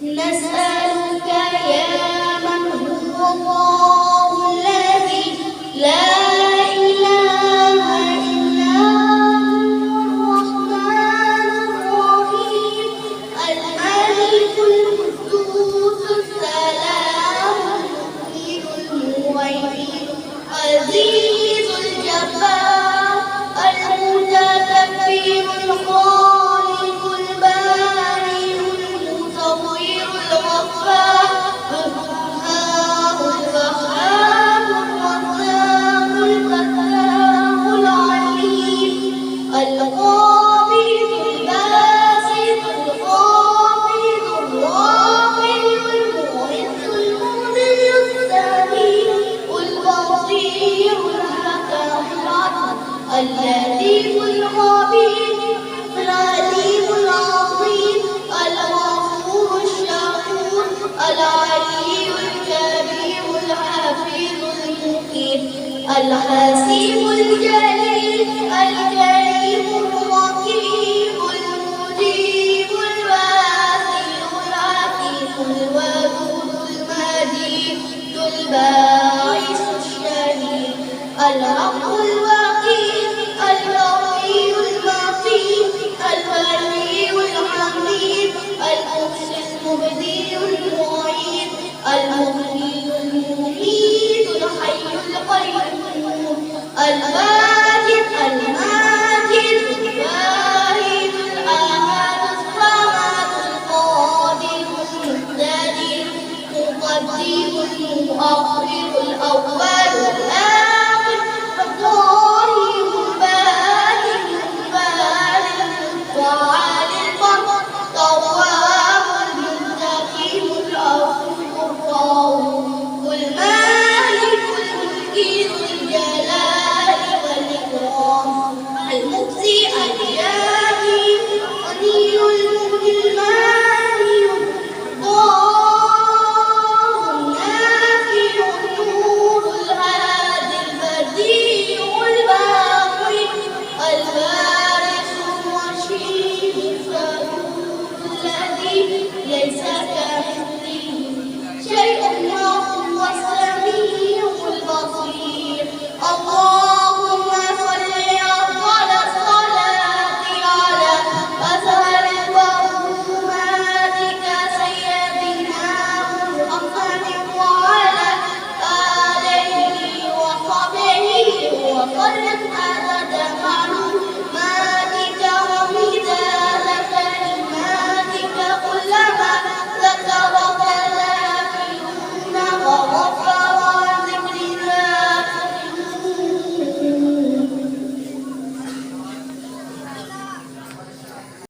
نسألك يا من هو الله الذي لا إله إلا هو الرحمن الرحيم الملك القدوس السلام المؤمن المهيمن العزيز الجبار المتكبر الخالق البارئ المصور الغفار القهار الوهاب الرزاق الفتاح العليم القابض الباسط الخافض الرافع المعز المذل السميع البصير الحكم العدل اللطيف الخبير العليم العظيم الغفور الشكور العلي الكبير الحفيظ المقيم الحسيب الجليل الكريم الرقيب المجيب الواسع العفيف الودود المجيد الباعث الشهيد الحق الوكيل القوي المتين الولي الحميد المحسن المبدي المعيد المحيي المميت الحي القيوم الماجد الماجد الواحد الأحد الصمد القادر المقتدر المقدم المؤخر